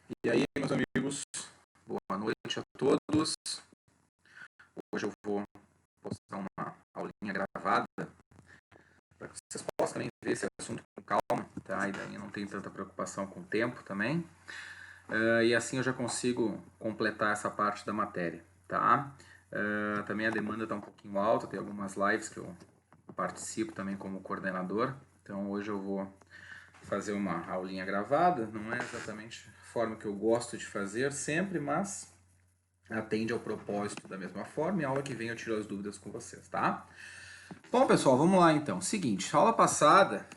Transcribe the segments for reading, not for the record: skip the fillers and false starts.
E aí, meus amigos, boa noite a todos. Hoje eu vou postar uma aulinha gravada para que vocês possam também ver esse assunto com calma, tá? E daí não tem tanta preocupação com o tempo também. E assim eu já consigo completar essa parte da matéria, tá? Também a demanda está um pouquinho alta, tem algumas lives que eu participo também como coordenador. Então hoje eu vou fazer uma aulinha gravada, não é exatamente a forma que eu gosto de fazer sempre, mas atende ao propósito da mesma forma, e a aula que vem eu tiro as dúvidas com vocês, tá? Bom, pessoal, vamos lá então. Seguinte,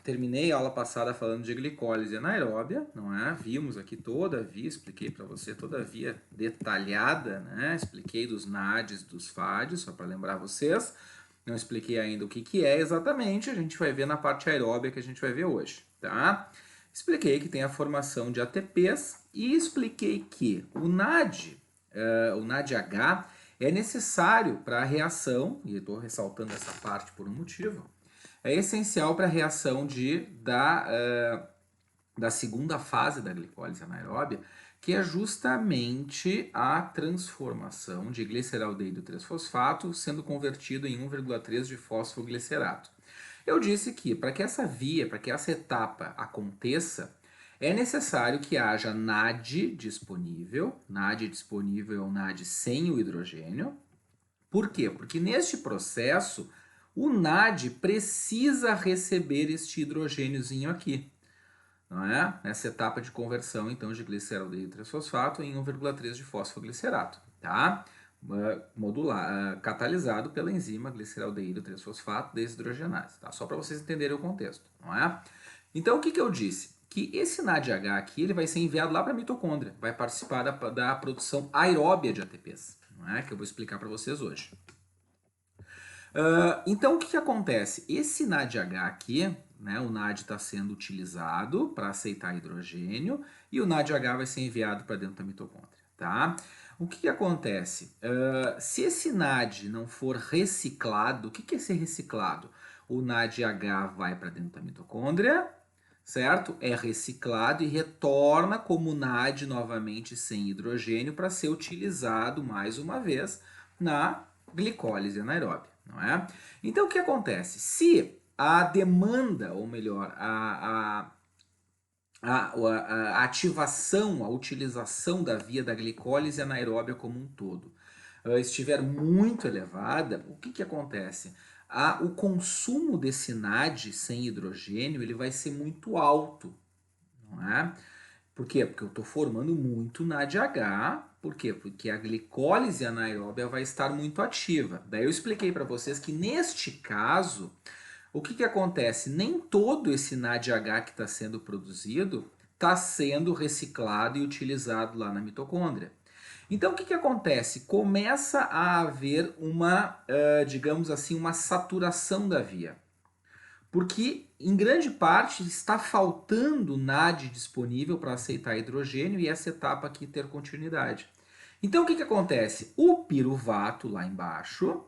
terminei a aula passada falando de glicólise anaeróbia, não é? Vimos aqui toda a via, expliquei para você toda a via detalhada, né? Expliquei dos NADs, dos FADs, só para lembrar vocês. Não expliquei ainda o que é exatamente, a gente vai ver na parte aeróbia que a gente vai ver hoje, tá? Expliquei que tem a formação de ATPs e expliquei que o NADH, é necessário para a reação, e estou ressaltando essa parte por um motivo, é essencial para a reação da segunda fase da glicólise anaeróbia, que é justamente a transformação de gliceraldeído 3-fosfato sendo convertido em 1,3 de fosfoglicerato. Eu disse que para que essa etapa aconteça, é necessário que haja NAD disponível. NAD disponível é um NAD sem o hidrogênio. Por quê? Porque neste processo, o NAD precisa receber este hidrogêniozinho aqui, não é? Nessa etapa de conversão, então, de gliceraldeído 3-fosfato em 1,3 de fosfoglicerato, tá? Catalisado pela enzima gliceraldeído 3-fosfato desidrogenase, tá? Só para vocês entenderem o contexto, não é? Então, o que eu disse? Que esse NADH aqui ele vai ser enviado lá para a mitocôndria, vai participar da produção aeróbia de ATPs, não é? Que eu vou explicar para vocês hoje. Então, o que acontece? Esse NADH aqui, né, o NAD está sendo utilizado para aceitar hidrogênio e o NADH vai ser enviado para dentro da mitocôndria, tá? O que acontece? Se esse NAD não for reciclado, o que é ser reciclado? O NADH vai para dentro da mitocôndria, certo? É reciclado e retorna como NAD novamente sem hidrogênio para ser utilizado mais uma vez na glicólise anaeróbia, não é? Então o que acontece? Se a demanda, ou melhor, a ativação, a utilização da via da glicólise anaeróbia como um todo estiver muito elevada, o que acontece? O consumo desse NAD sem hidrogênio ele vai ser muito alto, não é? Por quê? Porque eu estou formando muito NADH. Por quê? Porque a glicólise anaeróbia vai estar muito ativa. Daí eu expliquei para vocês que neste caso, o que acontece? Nem todo esse NADH que está sendo produzido está sendo reciclado e utilizado lá na mitocôndria. Então o que acontece? Começa a haver digamos assim, uma saturação da via. Porque, em grande parte, está faltando NAD disponível para aceitar hidrogênio e essa etapa aqui ter continuidade. Então, o que acontece? O piruvato lá embaixo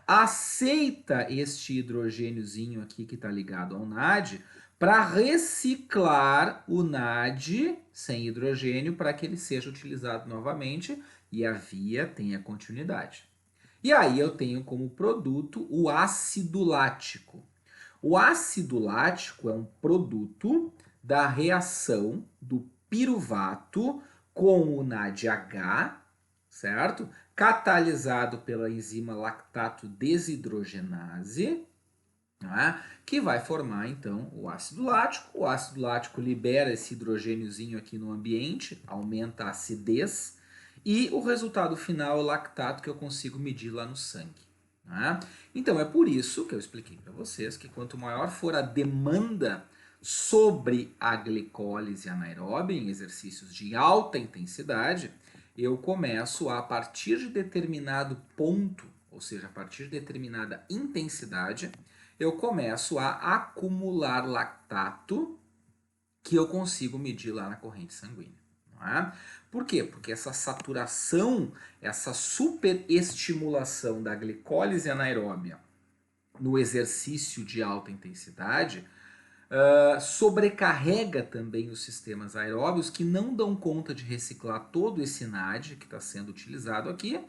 aceita este hidrogêniozinho aqui que está ligado ao NAD para reciclar o NAD sem hidrogênio para que ele seja utilizado novamente e a via tenha continuidade. E aí eu tenho como produto o ácido lático. O ácido lático é um produto da reação do piruvato com o NADH, certo? Catalisado pela enzima lactato desidrogenase, né? Que vai formar então o ácido lático. O ácido lático libera esse hidrogêniozinho aqui no ambiente, aumenta a acidez e o resultado final é o lactato que eu consigo medir lá no sangue. Né? Então é por isso que eu expliquei para vocês que quanto maior for a demanda sobre a glicólise anaeróbia em exercícios de alta intensidade, eu começo a partir de determinado ponto, ou seja, a partir de determinada intensidade, eu começo a acumular lactato que eu consigo medir lá na corrente sanguínea. Não é? Por quê? Porque essa saturação, essa superestimulação da glicólise anaeróbia no exercício de alta intensidade sobrecarrega também os sistemas aeróbios que não dão conta de reciclar todo esse NAD que está sendo utilizado aqui,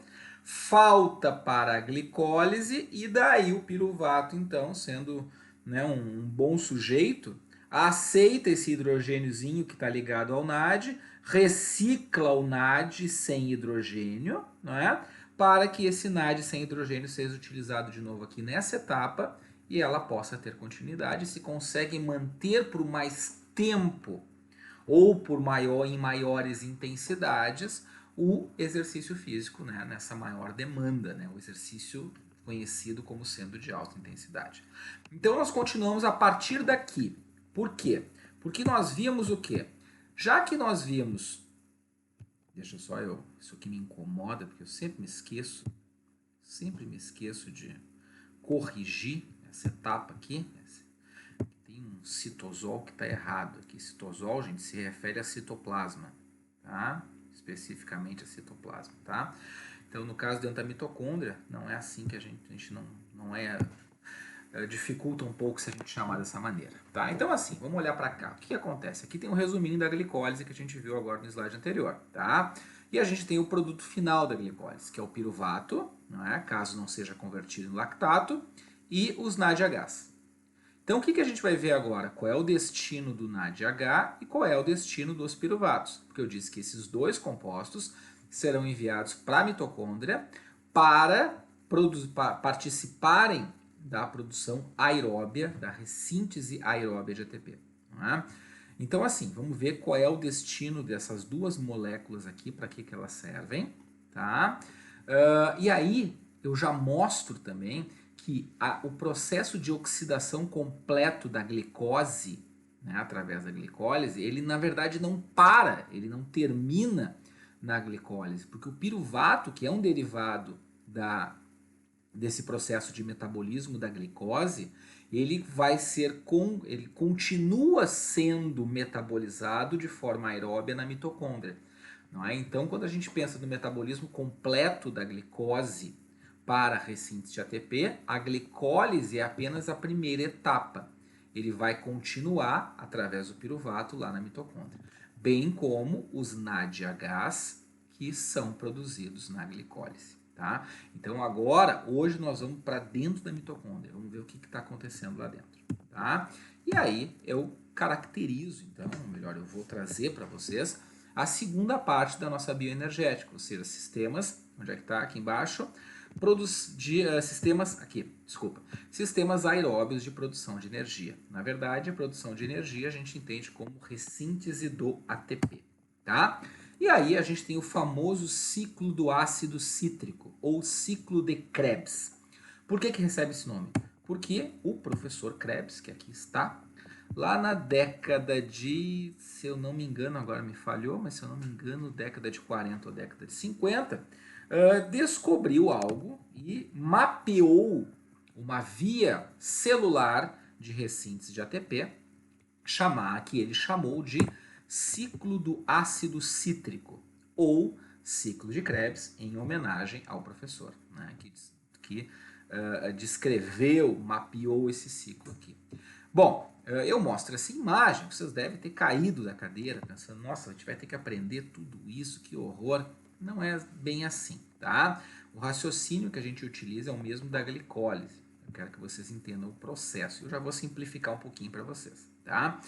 falta para a glicólise e daí o piruvato, então, sendo, né, um bom sujeito, aceita esse hidrogêniozinho que está ligado ao NAD, recicla o NAD sem hidrogênio, não é? Para que esse NAD sem hidrogênio seja utilizado de novo aqui nessa etapa e ela possa ter continuidade. Se consegue manter por mais tempo ou em maiores intensidades o exercício físico, né, nessa maior demanda, né, o exercício conhecido como sendo de alta intensidade. Então nós continuamos a partir daqui. Por quê? Porque nós vimos o quê? Já que nós vimos, deixa só eu, isso aqui me incomoda porque eu sempre me esqueço de corrigir essa etapa aqui. Tem um citosol que está errado aqui. Citosol, gente, se refere a citoplasma, tá? Especificamente a citoplasma, tá? Então, no caso dentro da mitocôndria, não é assim que a gente não é... dificulta um pouco se a gente chamar dessa maneira, tá? Então, assim, vamos olhar para cá. O que acontece? Aqui tem um resuminho da glicólise que a gente viu agora no slide anterior, tá? E a gente tem o produto final da glicólise, que é o piruvato, não é? Caso não seja convertido em lactato, e os NADHs. Então, o que a gente vai ver agora? Qual é o destino do NADH e qual é o destino dos piruvatos? Porque eu disse que esses dois compostos serão enviados para a mitocôndria para participarem da produção aeróbia, da ressíntese aeróbia de ATP. Não é? Então, assim, vamos ver qual é o destino dessas duas moléculas aqui, para que elas servem. Tá? E aí, eu já mostro também que o processo de oxidação completo da glicose, né, através da glicólise, ele na verdade não para, ele não termina na glicólise, porque o piruvato, que é um derivado desse processo de metabolismo da glicose, ele continua sendo metabolizado de forma aeróbia na mitocôndria. Não é? Então, quando a gente pensa no metabolismo completo da glicose para a ressíntese de ATP, a glicólise é apenas a primeira etapa. Ele vai continuar através do piruvato lá na mitocôndria, bem como os NADHs que são produzidos na glicólise. Tá? Então agora, hoje nós vamos para dentro da mitocôndria, vamos ver o que está acontecendo lá dentro. Tá? E aí eu caracterizo, então, melhor, eu vou trazer para vocês a segunda parte da nossa bioenergética, ou seja, sistemas, onde é que está? Aqui embaixo, sistemas aeróbios de produção de energia. Na verdade, a produção de energia a gente entende como ressíntese do ATP, tá? E aí a gente tem o famoso ciclo do ácido cítrico, ou ciclo de Krebs. Por que recebe esse nome? Porque o professor Krebs, que aqui está, lá na década de, se eu não me engano, agora me falhou, mas se eu não me engano, década de 40 ou década de 50, descobriu algo e mapeou uma via celular de ressíntese de ATP, que ele chamou de ciclo do ácido cítrico, ou ciclo de Krebs, em homenagem ao professor, né, que descreveu, mapeou esse ciclo aqui. Bom, eu mostro essa imagem, vocês devem ter caído da cadeira pensando, nossa, a gente vai ter que aprender tudo isso, que horror. Não é bem assim, tá? O raciocínio que a gente utiliza é o mesmo da glicólise. Eu quero que vocês entendam o processo. Eu já vou simplificar um pouquinho para vocês, tá?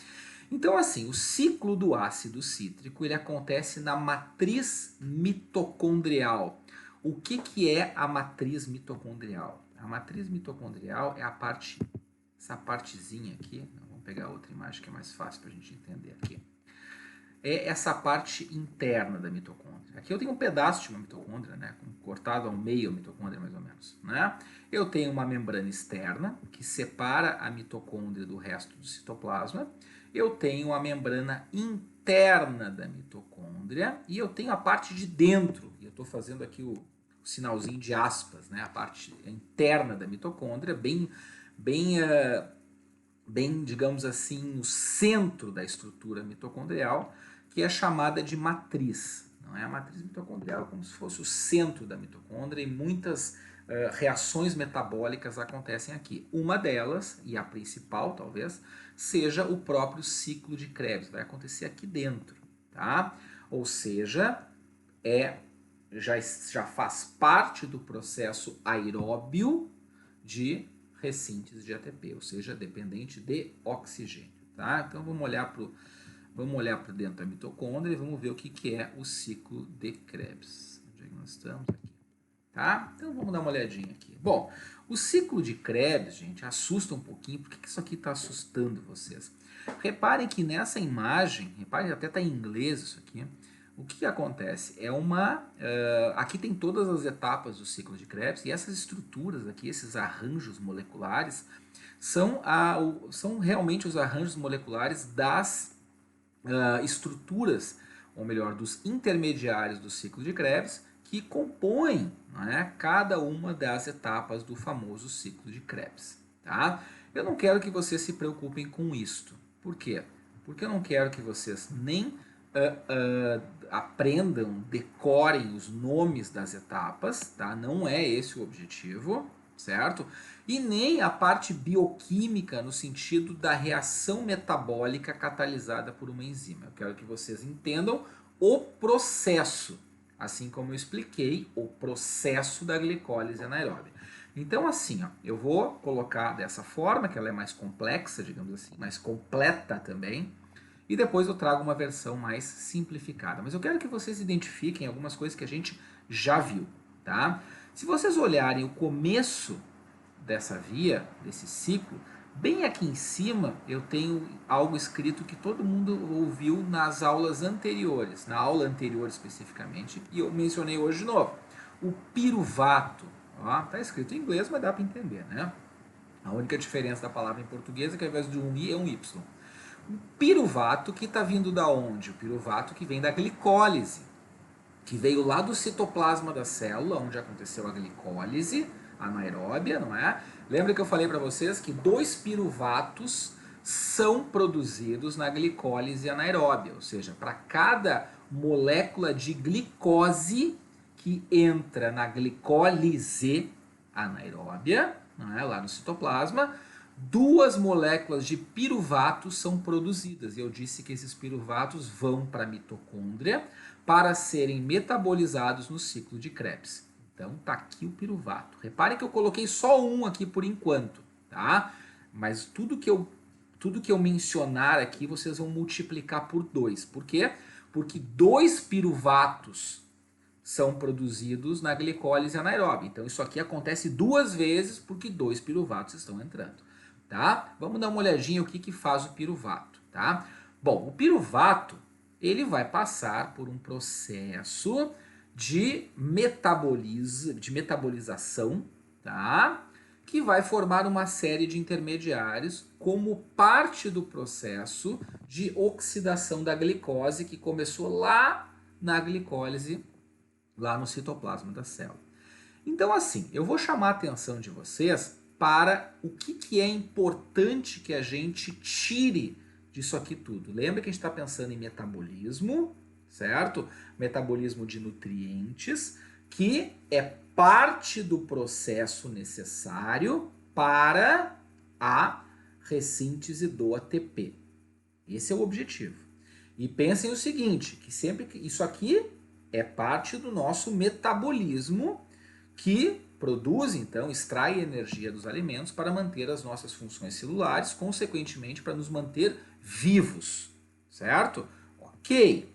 Então, assim, o ciclo do ácido cítrico, ele acontece na matriz mitocondrial. O que é a matriz mitocondrial? A matriz mitocondrial é essa partezinha aqui. Vamos pegar outra imagem que é mais fácil para a gente entender aqui. É essa parte interna da mitocôndria. Aqui eu tenho um pedaço de uma mitocôndria, né, cortado ao meio a mitocôndria mais ou menos. Né? Eu tenho uma membrana externa que separa a mitocôndria do resto do citoplasma. Eu tenho a membrana interna da mitocôndria e eu tenho a parte de dentro. E eu estou fazendo aqui o sinalzinho de aspas, né, a parte interna da mitocôndria, bem, digamos assim, no centro da estrutura mitocondrial, que é chamada de matriz. Não é? A matriz mitocondrial é como se fosse o centro da mitocôndria e muitas reações metabólicas acontecem aqui. Uma delas, e a principal talvez, seja o próprio ciclo de Krebs, vai acontecer aqui dentro, tá? Ou seja, já faz parte do processo aeróbio de ressíntese de ATP, ou seja, dependente de oxigênio, tá? Então vamos olhar para dentro da mitocôndria e vamos ver o que é o ciclo de Krebs. Onde é que nós estamos aqui? Tá? Então vamos dar uma olhadinha aqui. Bom, o ciclo de Krebs, gente, assusta um pouquinho. Por que isso aqui está assustando vocês? Reparem que nessa imagem, reparem até está em inglês isso aqui. O que acontece? Aqui tem todas as etapas do ciclo de Krebs e essas estruturas aqui, esses arranjos moleculares, são realmente os arranjos moleculares das estruturas, ou melhor, dos intermediários do ciclo de Krebs, que compõem, né, cada uma das etapas do famoso ciclo de Krebs. Tá? Eu não quero que vocês se preocupem com isto. Por quê? Porque eu não quero que vocês nem aprendam, decorem os nomes das etapas, tá? Não é esse o objetivo, certo? E nem a parte bioquímica no sentido da reação metabólica catalisada por uma enzima. Eu quero que vocês entendam o processo, assim como eu expliquei o processo da glicólise anaeróbia. Então assim, ó, eu vou colocar dessa forma, que ela é mais complexa, digamos assim, mais completa também, e depois eu trago uma versão mais simplificada. Mas eu quero que vocês identifiquem algumas coisas que a gente já viu, tá? Se vocês olharem o começo dessa via, desse ciclo, bem aqui em cima eu tenho algo escrito que todo mundo ouviu nas aulas anteriores, na aula anterior especificamente, e eu mencionei hoje de novo. O piruvato, está escrito em inglês, mas dá para entender, né? A única diferença da palavra em português é que ao invés de um I é um Y. O piruvato que está vindo da onde? O piruvato que vem da glicólise, que veio lá do citoplasma da célula, onde aconteceu a glicólise anaeróbia, não é? Lembra que eu falei para vocês que 2 piruvatos são produzidos na glicólise anaeróbia, ou seja, para cada molécula de glicose que entra na glicólise anaeróbia, não é? Lá no citoplasma, 2 moléculas de piruvato são produzidas. Eu disse que esses piruvatos vão para a mitocôndria para serem metabolizados no ciclo de Krebs. Então tá aqui o piruvato. Reparem que eu coloquei só um aqui por enquanto, tá? Mas tudo que eu mencionar aqui vocês vão multiplicar por 2. Por quê? Porque 2 piruvatos são produzidos na glicólise anaeróbia. Então isso aqui acontece 2 vezes porque 2 piruvatos estão entrando. Tá? Vamos dar uma olhadinha o que faz o piruvato, tá? Bom, o piruvato, ele vai passar por um processo de metabolização, tá? Que vai formar uma série de intermediários como parte do processo de oxidação da glicose que começou lá na glicólise, lá no citoplasma da célula. Então assim, eu vou chamar a atenção de vocês para o que é importante que a gente tire disso aqui tudo. Lembra que a gente está pensando em metabolismo, certo? Metabolismo de nutrientes, que é parte do processo necessário para a ressíntese do ATP. Esse é o objetivo. E pensem o seguinte, que sempre que isso aqui é parte do nosso metabolismo que produz, então, extrai energia dos alimentos para manter as nossas funções celulares, consequentemente para nos manter vivos, certo? Ok.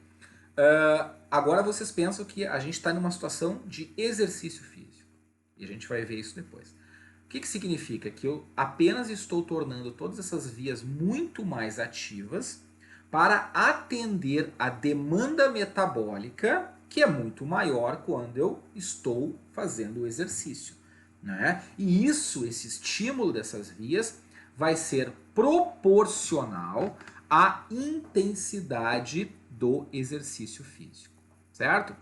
Agora vocês pensam que a gente está numa situação de exercício físico. E a gente vai ver isso depois. O que significa? Que eu apenas estou tornando todas essas vias muito mais ativas para atender a demanda metabólica, que é muito maior quando eu estou fazendo o exercício, né? E esse estímulo dessas vias vai ser proporcional à intensidade do exercício físico, certo?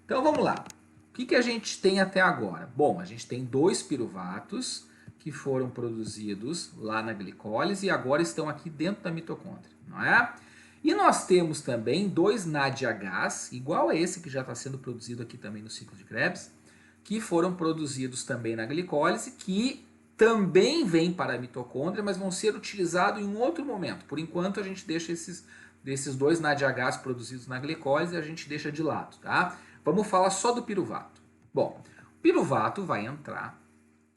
Então vamos lá. O que a gente tem até agora? Bom, a gente tem 2 piruvatos que foram produzidos lá na glicólise e agora estão aqui dentro da mitocôndria, não é? E nós temos também 2 NADHs, igual a esse que já está sendo produzido aqui também no ciclo de Krebs, que foram produzidos também na glicólise, que também vêm para a mitocôndria, mas vão ser utilizados em um outro momento. Por enquanto, a gente deixa desses dois NADHs produzidos na glicólise, a gente deixa de lado, tá? Vamos falar só do piruvato. Bom, o piruvato vai entrar,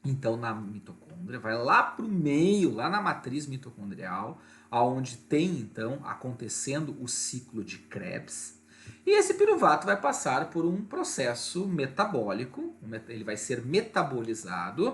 então, na mitocôndria, vai lá para o meio, lá na matriz mitocondrial, aonde tem, então, acontecendo o ciclo de Krebs. E esse piruvato vai passar por um processo metabólico, ele vai ser metabolizado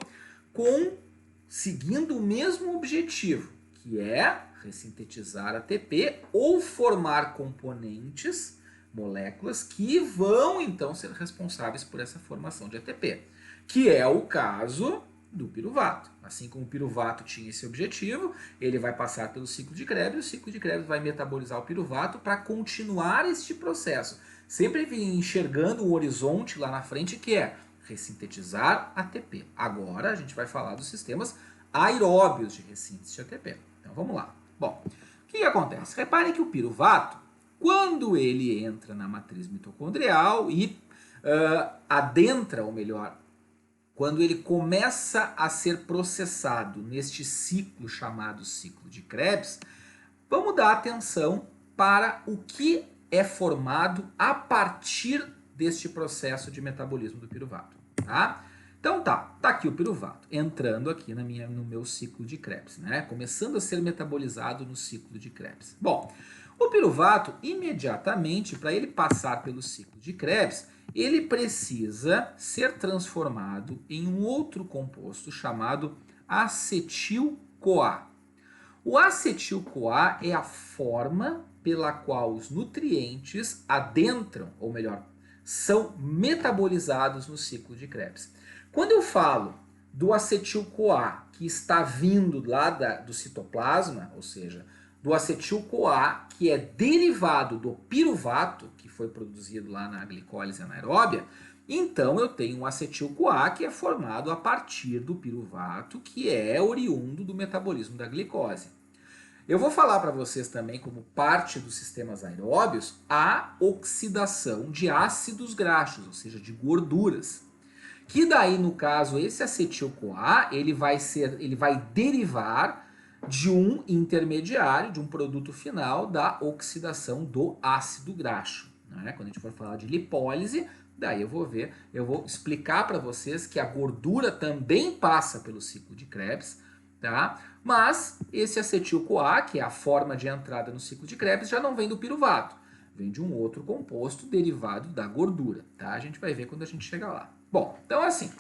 seguindo o mesmo objetivo, que é ressintetizar ATP ou formar componentes, moléculas, que vão então ser responsáveis por essa formação de ATP, que é o caso do piruvato. Assim como o piruvato tinha esse objetivo, ele vai passar pelo ciclo de Krebs, e o ciclo de Krebs vai metabolizar o piruvato para continuar este processo, sempre enxergando um horizonte lá na frente que é ressintetizar ATP. Agora a gente vai falar dos sistemas aeróbios de ressíntese de ATP. Então vamos lá. Bom, o que acontece? Reparem que o piruvato, quando ele entra na matriz mitocondrial e adentra, ou melhor, quando ele começa a ser processado neste ciclo chamado ciclo de Krebs, vamos dar atenção para o que é formado a partir deste processo de metabolismo do piruvato, tá? Então tá aqui o piruvato entrando aqui no meu ciclo de Krebs, né? Começando a ser metabolizado no ciclo de Krebs. Bom, o piruvato imediatamente, para ele passar pelo ciclo de Krebs, ele precisa ser transformado em um outro composto chamado acetil-CoA. O acetil-CoA é a forma pela qual os nutrientes adentram, ou melhor, são metabolizados no ciclo de Krebs. Quando eu falo do acetil-CoA que está vindo lá do citoplasma, ou seja, do acetil-CoA que é derivado do piruvato, que foi produzido lá na glicólise anaeróbia, então eu tenho um acetil-CoA que é formado a partir do piruvato, que é oriundo do metabolismo da glicose. Eu vou falar para vocês também, como parte dos sistemas aeróbios, a oxidação de ácidos graxos, ou seja, de gorduras. Que daí, no caso, esse acetil-CoA, ele vai derivar de um intermediário, de um produto final da oxidação do ácido graxo. Né? Quando a gente for falar de lipólise, daí eu vou explicar para vocês que a gordura também passa pelo ciclo de Krebs, tá? Mas esse acetil-CoA, que é a forma de entrada no ciclo de Krebs, já não vem do piruvato, vem de um outro composto derivado da gordura, tá? A gente vai ver quando a gente chegar lá. Bom, então assim,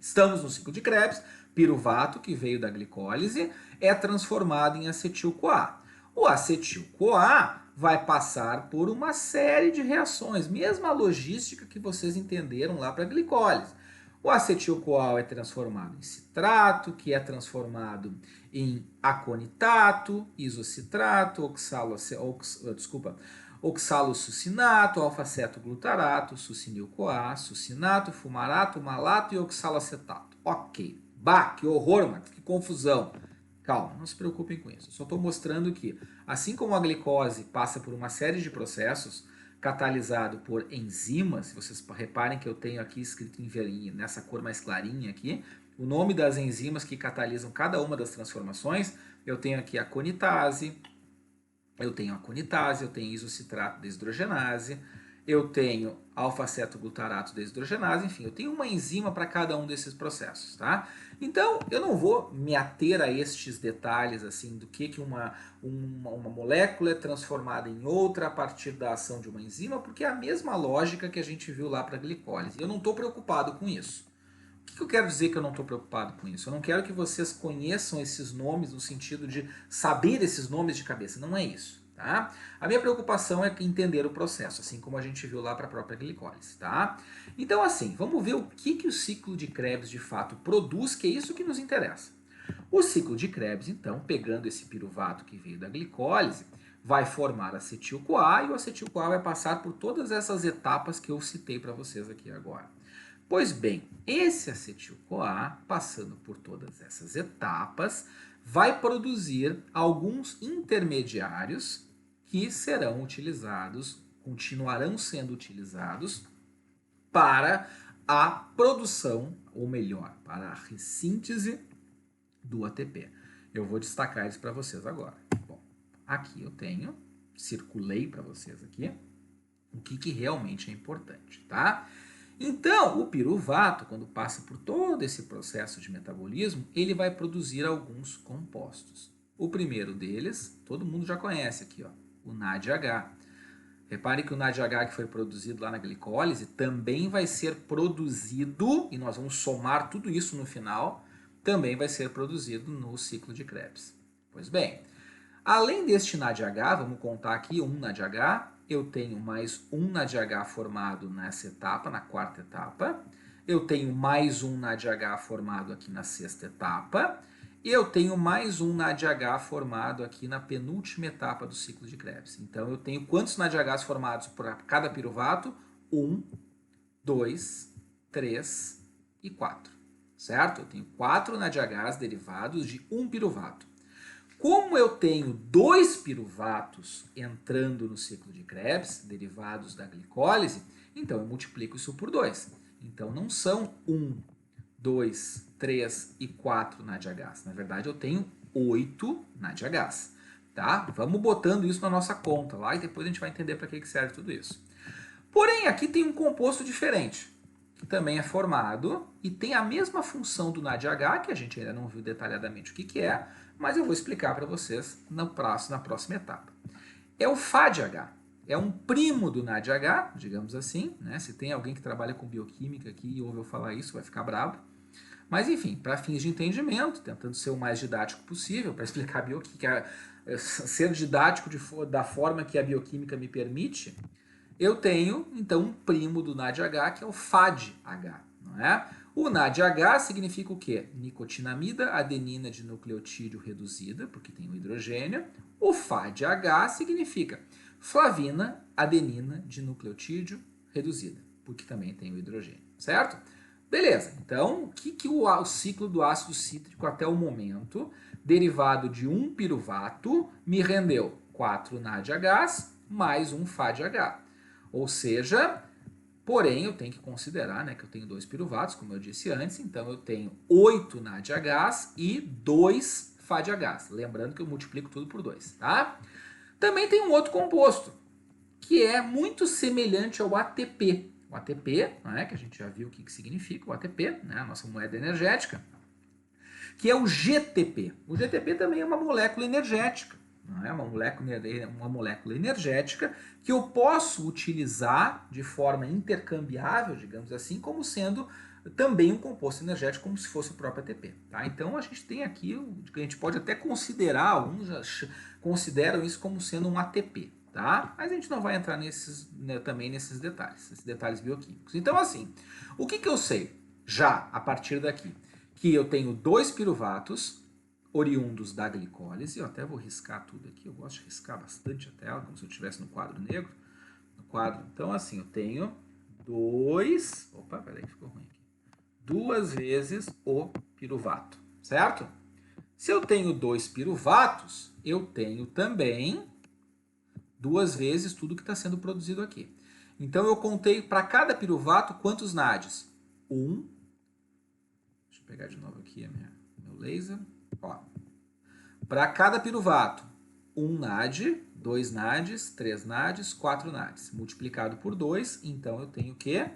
estamos no ciclo de Krebs, piruvato, que veio da glicólise, é transformado em acetil-CoA. O acetil-CoA vai passar por uma série de reações, mesma logística que vocês entenderam lá para a glicólise. O acetil-CoA é transformado em citrato, que é transformado em aconitato, isocitrato, oxalosucinato, alfa-cetoglutarato, succinil-CoA, succinato, fumarato, malato e oxaloacetato. Ok. Bah, que horror, Marcos, que confusão. Calma, não se preocupem com isso. Eu só estou mostrando que, assim como a glicose passa por uma série de processos catalisado por enzimas, se vocês reparem que eu tenho aqui escrito em vermelho, nessa cor mais clarinha aqui, o nome das enzimas que catalisam cada uma das transformações, eu tenho aqui a conitase, eu tenho isocitrato deshidrogenase, eu tenho alfa-cetoglutarato deshidrogenase, enfim, eu tenho uma enzima para cada um desses processos, tá? Então, eu não vou me ater a estes detalhes, assim, do que uma molécula é transformada em outra a partir da ação de uma enzima, porque é a mesma lógica que a gente viu lá para a glicólise. Eu não estou preocupado com isso. O que eu quero dizer que eu não estou preocupado com isso? Eu não quero que vocês conheçam esses nomes no sentido de saber esses nomes de cabeça. Não é isso, tá? A minha preocupação é entender o processo, assim como a gente viu lá para a própria glicólise, tá? Então, assim, vamos ver o que o ciclo de Krebs de fato produz, que é isso que nos interessa. O ciclo de Krebs, então, pegando esse piruvato que veio da glicólise, vai formar acetil-CoA e o acetil-CoA vai passar por todas essas etapas que eu citei para vocês aqui agora. Pois bem, esse acetil-CoA, passando por todas essas etapas, vai produzir alguns intermediários que serão utilizados, continuarão sendo utilizados para a produção, ou melhor, para a ressíntese do ATP. Eu vou destacar isso para vocês agora. Bom, aqui eu tenho, circulei para vocês aqui, o que realmente é importante, tá? Então, o piruvato, quando passa por todo esse processo de metabolismo, ele vai produzir alguns compostos. O primeiro deles, todo mundo já conhece aqui, ó, o NADH. Repare que o NADH que foi produzido lá na glicólise também vai ser produzido, e nós vamos somar tudo isso no final, também vai ser produzido no ciclo de Krebs. Pois bem, além deste NADH, vamos contar aqui um NADH, eu tenho mais um NADH formado nessa etapa, na quarta etapa, eu tenho mais um NADH formado aqui na sexta etapa, e eu tenho mais um NADH formado aqui na penúltima etapa do ciclo de Krebs. Então eu tenho quantos NADHs formados por cada piruvato? 1, 2, 3 e 4, certo? Eu tenho 4 NADHs derivados de um piruvato. Como eu tenho 2 piruvatos entrando no ciclo de Krebs, derivados da glicólise, então eu multiplico isso por 2. Então não são 1, 2, 3 e 4 NADHs. Na verdade eu tenho 8 NADHs. Tá? Vamos botando isso na nossa conta lá e depois a gente vai entender para que serve tudo isso. Porém, aqui tem um composto diferente, que também é formado e tem a mesma função do NADH, que a gente ainda não viu detalhadamente o que é, mas eu vou explicar para vocês na próxima etapa. É o FADH, é um primo do NADH, digamos assim, né? Se tem alguém que trabalha com bioquímica aqui e ouve eu falar isso, vai ficar bravo. Mas enfim, para fins de entendimento, tentando ser o mais didático possível, para explicar a bioquímica, ser didático da forma que a bioquímica me permite, eu tenho, então, um primo do NADH, que é o FADH, não é? O NADH significa o quê? Nicotinamida, adenina de nucleotídeo reduzida, porque tem o hidrogênio. O FADH significa flavina, adenina de nucleotídeo reduzida, porque também tem o hidrogênio, certo? Beleza, então, o que o ciclo do ácido cítrico até o momento, derivado de um piruvato, me rendeu? 4 NADHs mais um FADH. Ou seja, porém, eu tenho que considerar, né, que eu tenho 2 piruvatos, como eu disse antes, então eu tenho 8 NADHs e 2 FADHs. Lembrando que eu multiplico tudo por 2, tá? Também tem um outro composto, que é muito semelhante ao ATP. O ATP, né, que a gente já viu o que significa, o ATP, né, a nossa moeda energética, que é o GTP. O GTP também é uma molécula energética. Não é uma molécula energética que eu posso utilizar de forma intercambiável, digamos assim, como sendo também um composto energético, como se fosse o próprio ATP. Tá? Então a gente tem aqui, a gente pode até considerar, alguns já consideram isso como sendo um ATP. Tá? Mas a gente não vai entrar também nesses detalhes, esses detalhes bioquímicos. Então assim, o que eu sei já a partir daqui? Que eu tenho 2 piruvatos oriundos da glicólise. Eu até vou riscar tudo aqui, eu gosto de riscar bastante a tela, como se eu estivesse no quadro negro. No quadro, então assim, eu tenho 2... Opa, peraí, ficou ruim aqui. 2 vezes o piruvato, certo? Se eu tenho 2 piruvatos, eu tenho também 2 vezes tudo que está sendo produzido aqui. Então eu contei para cada piruvato quantos NADs? 1. Deixa eu pegar de novo aqui meu laser. Para cada piruvato, 1 NAD, 2 NADs, 3 NADs, 4 NADs. Multiplicado por 2, então eu tenho o quê?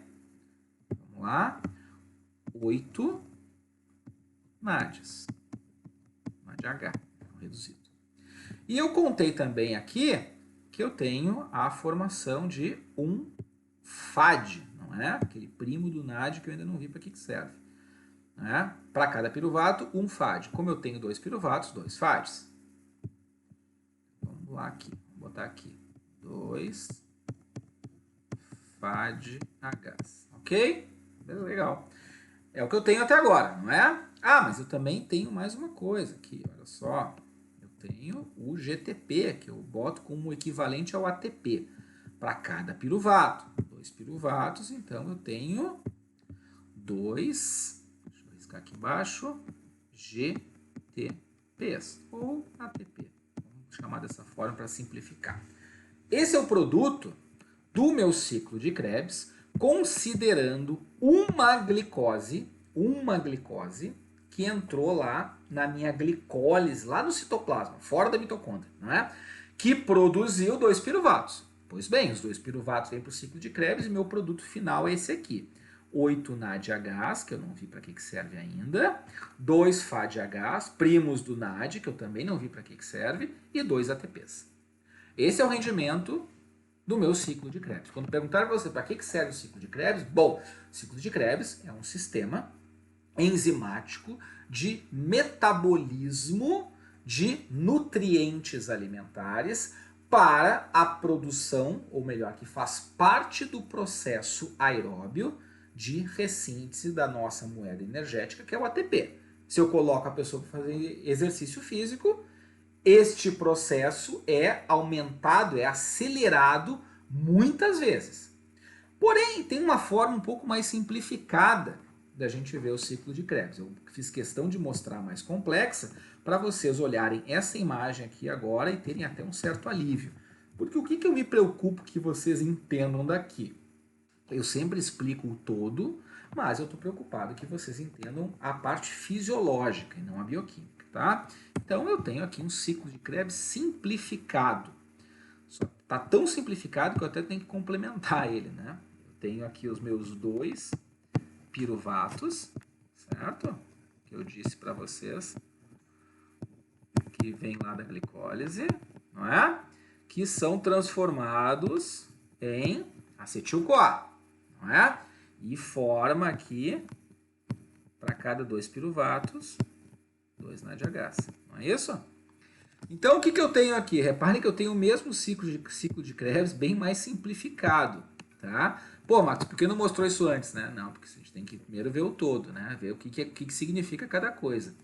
Vamos lá. 8 NADs. NADH, reduzido. E eu contei também aqui que eu tenho a formação de um FAD, não é? Aquele primo do NAD que eu ainda não vi para que serve. Né? Para cada piruvato, um FAD. Como eu tenho 2 piruvatos, 2 FADs. Vamos lá aqui, vou botar aqui 2 FADHs, ok? Legal. É o que eu tenho até agora, não é? Ah, mas eu também tenho mais uma coisa aqui, olha só. Eu tenho o GTP, que eu boto como equivalente ao ATP. Para cada piruvato. 2 piruvatos, então eu tenho 2... aqui embaixo, GTPs, ou ATP. Vamos chamar dessa forma para simplificar. Esse é o produto do meu ciclo de Krebs considerando uma glicose que entrou lá na minha glicólise, lá no citoplasma, fora da mitocôndria, não é? Que produziu 2 piruvatos. Pois bem, os 2 piruvatos vêm para o ciclo de Krebs e meu produto final é esse aqui. 8 NADHs, que eu não vi para que serve ainda, 2 FADHs, primos do NAD, que eu também não vi para que serve, e 2 ATPs. Esse é o rendimento do meu ciclo de Krebs. Quando perguntar para você para que serve o ciclo de Krebs, bom, o ciclo de Krebs é um sistema enzimático de metabolismo de nutrientes alimentares para a produção, ou melhor, que faz parte do processo aeróbio de ressíntese da nossa moeda energética, que é o ATP. Se eu coloco a pessoa para fazer exercício físico, este processo é aumentado, é acelerado muitas vezes. Porém, tem uma forma um pouco mais simplificada da gente ver o ciclo de Krebs. Eu fiz questão de mostrar mais complexa para vocês olharem essa imagem aqui agora e terem até um certo alívio. Porque o que eu me preocupo que vocês entendam daqui? Eu sempre explico o todo, mas eu estou preocupado que vocês entendam a parte fisiológica e não a bioquímica, tá? Então eu tenho aqui um ciclo de Krebs simplificado. Está tão simplificado que eu até tenho que complementar ele, né? Eu tenho aqui os meus 2 piruvatos, certo? Que eu disse para vocês que vem lá da glicólise, não é? Que são transformados em acetil-CoA, não é? E forma aqui, para cada 2 piruvatos, 2 NADHs, não é isso? Então, o que eu tenho aqui? Reparem que eu tenho o mesmo ciclo de Krebs, bem mais simplificado, tá? Pô, Marcos, por que não mostrou isso antes, né? Não, porque a gente tem que primeiro ver o todo, né? Ver o que significa cada coisa.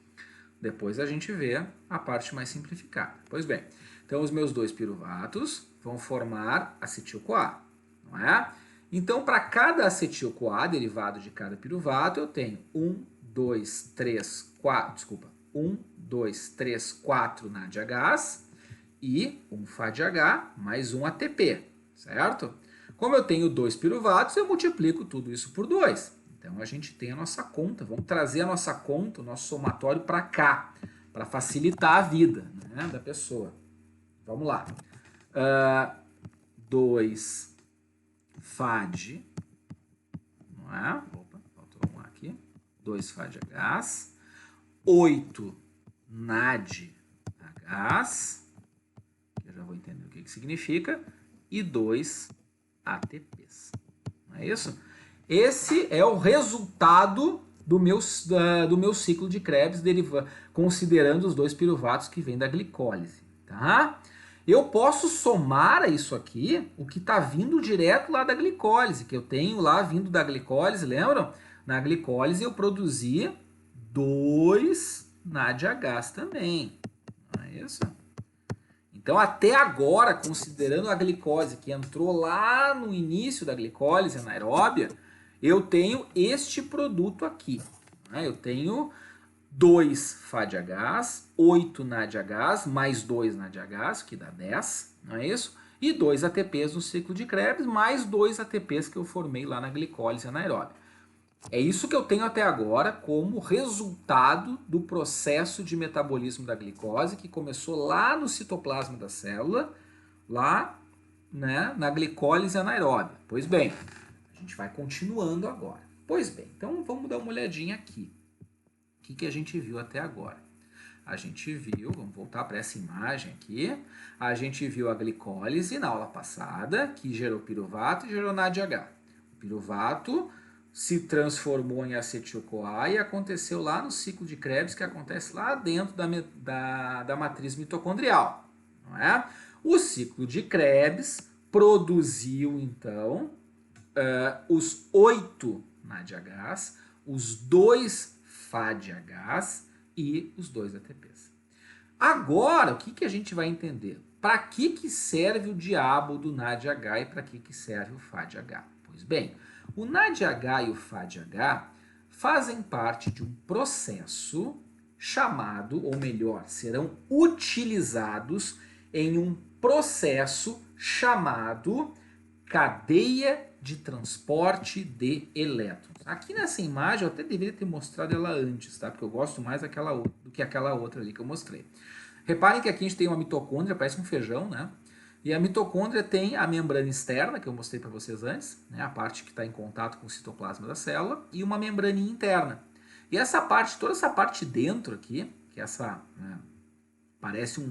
Depois a gente vê a parte mais simplificada. Pois bem, então os meus 2 piruvatos vão formar acetil-CoA, não é? Então, para cada acetil-CoA, derivado de cada piruvato, eu tenho 1, 2, 3, 4 NADHs e um FADH mais um ATP, certo? Como eu tenho 2 piruvatos, eu multiplico tudo isso por 2. Então a gente tem a nossa conta, vamos trazer a nossa conta, o nosso somatório para cá, para facilitar a vida, né, da pessoa. Vamos lá. 2 FAD, não é? Opa, faltou um aqui. 2 FADHs, 8 NADHs, que eu já vou entender o que significa, e 2 ATPs. Não é isso? Esse é o resultado do meu ciclo de Krebs, considerando os 2 piruvatos que vêm da glicólise. Tá? Eu posso somar a isso aqui o que está vindo direto lá da glicólise, que eu tenho lá vindo da glicólise, lembram? Na glicólise eu produzi 2 NADHs também. Não é isso? Então, até agora, considerando a glicose que entrou lá no início da glicólise anaeróbia, eu tenho este produto aqui. Né? Eu tenho 2 FADHs, 8 NADHs, mais 2 NADHs, que dá 10, não é isso? E 2 ATPs no ciclo de Krebs, mais 2 ATPs que eu formei lá na glicólise anaeróbia. É isso que eu tenho até agora como resultado do processo de metabolismo da glicose que começou lá no citoplasma da célula, lá, né, na glicólise anaeróbia. Pois bem, a gente vai continuando agora. Pois bem, então vamos dar uma olhadinha aqui. O que a gente viu até agora? A gente viu, vamos voltar para essa imagem aqui, a gente viu a glicólise na aula passada, que gerou piruvato e gerou NADH. O piruvato se transformou em acetil-CoA e aconteceu lá no ciclo de Krebs, que acontece lá dentro da matriz mitocondrial. Não é? O ciclo de Krebs produziu, então, os 8 NADHs, os 2 FADHs e os 2 ATPs. Agora, o que a gente vai entender? Para que serve o diabo do NADH e para que serve o FADH? Pois bem, o NADH e o FADH fazem parte de um processo chamado, ou melhor, serão utilizados em um processo chamado cadeia de transporte de elétrons. Aqui nessa imagem eu até deveria ter mostrado ela antes, tá? Porque eu gosto mais do que aquela outra ali que eu mostrei. Reparem que aqui a gente tem uma mitocôndria, parece um feijão, né? E a mitocôndria tem a membrana externa, que eu mostrei para vocês antes, né? A parte que está em contato com o citoplasma da célula, e uma membraninha interna. E essa parte, toda essa parte dentro aqui, que essa, né, parece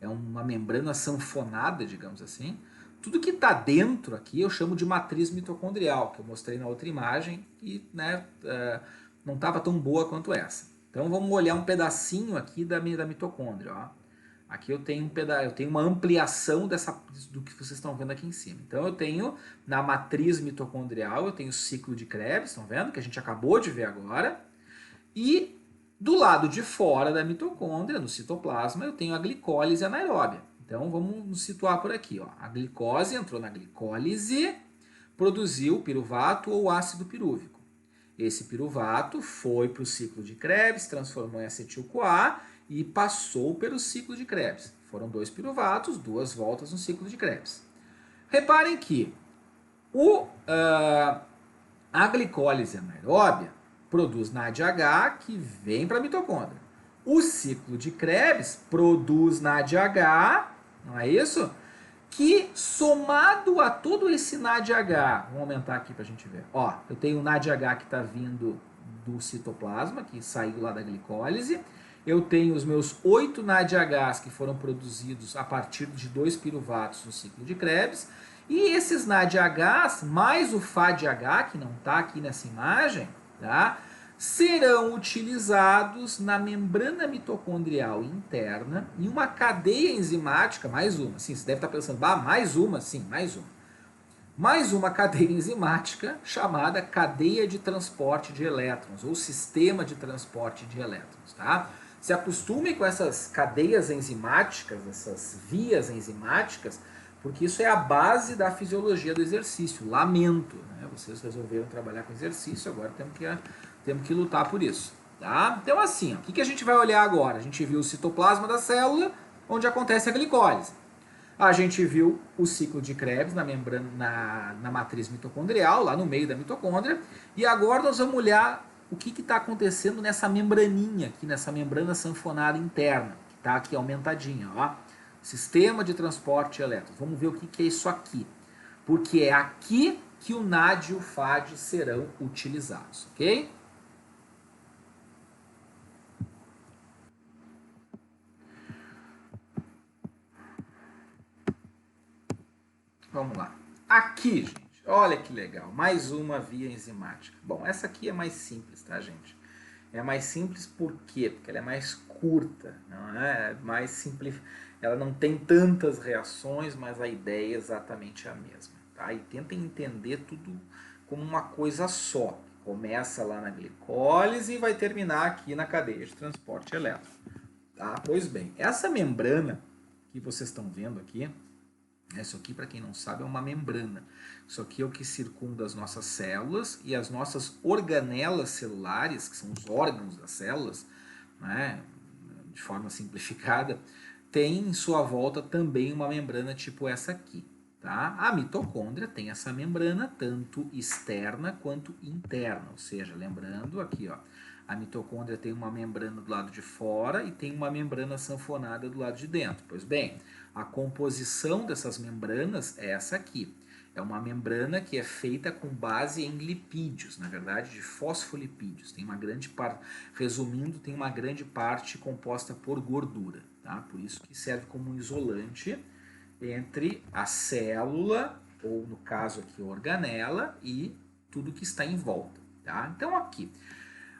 uma membrana sanfonada, digamos assim, tudo que está dentro aqui eu chamo de matriz mitocondrial, que eu mostrei na outra imagem e, né, não estava tão boa quanto essa. Então vamos olhar um pedacinho aqui da mitocôndria. Ó. Aqui eu tenho uma ampliação do que vocês estão vendo aqui em cima. Então eu tenho na matriz mitocondrial, eu tenho o ciclo de Krebs, estão vendo? Que a gente acabou de ver agora. E do lado de fora da mitocôndria, no citoplasma, eu tenho a glicólise anaeróbia. Então vamos nos situar por aqui. Ó. A glicose entrou na glicólise, produziu piruvato ou ácido pirúvico. Esse piruvato foi para o ciclo de Krebs, transformou em acetil-CoA e passou pelo ciclo de Krebs. Foram 2 piruvatos, 2 voltas no ciclo de Krebs. Reparem que a glicólise anaeróbia produz NADH que vem para a mitocôndria. O ciclo de Krebs produz NADH, não é isso? Que somado a todo esse NADH, vamos aumentar aqui para a gente ver. Ó, eu tenho o NADH que está vindo do citoplasma, que saiu lá da glicólise. Eu tenho os meus 8 NADHs que foram produzidos a partir de 2 piruvatos no ciclo de Krebs. E esses NADHs, mais o FADH, que não está aqui nessa imagem, tá? Serão utilizados na membrana mitocondrial interna em uma cadeia enzimática, mais uma. Sim, você deve estar pensando, mais uma? Sim, mais uma. Mais uma cadeia enzimática chamada cadeia de transporte de elétrons, ou sistema de transporte de elétrons, tá? Se acostumem com essas cadeias enzimáticas, essas vias enzimáticas, porque isso é a base da fisiologia do exercício. Lamento, né? Vocês resolveram trabalhar com exercício, agora temos que lutar por isso. Tá? Então assim, ó, o que a gente vai olhar agora? A gente viu o citoplasma da célula, onde acontece a glicólise. A gente viu o ciclo de Krebs na membrana, na matriz mitocondrial, lá no meio da mitocôndria. E agora nós vamos olhar o que está acontecendo nessa membraninha, aqui nessa membrana sanfonada interna, que está aqui aumentadinha, ó. Sistema de transporte de elétrons. Vamos ver o que é isso aqui. Porque é aqui que o NAD e o FAD serão utilizados, ok? Vamos lá. Aqui, gente, olha que legal, mais uma via enzimática. Bom, essa aqui é mais simples, tá, gente? É mais simples por quê? Porque ela é mais curta, não é? Mais simples. Ela não tem tantas reações, mas a ideia é exatamente a mesma, tá? E tentem entender tudo como uma coisa só. Começa lá na glicólise e vai terminar aqui na cadeia de transporte elétrico, tá? Pois bem, essa membrana que vocês estão vendo aqui, isso aqui, para quem não sabe, é uma membrana. Isso aqui é o que circunda as nossas células e as nossas organelas celulares, que são os órgãos das células, né, de forma simplificada, tem em sua volta também uma membrana tipo essa aqui. Tá? A mitocôndria tem essa membrana tanto externa quanto interna, ou seja, lembrando aqui, ó, a mitocôndria tem uma membrana do lado de fora e tem uma membrana sanfonada do lado de dentro. Pois bem, a composição dessas membranas é essa aqui. É uma membrana que é feita com base em lipídios, na verdade de fosfolipídios. Tem uma grande parte, resumindo, tem uma grande parte composta por gordura. Tá? Por isso que serve como um isolante entre a célula, ou no caso aqui a organela, e tudo que está em volta. Tá? Então aqui,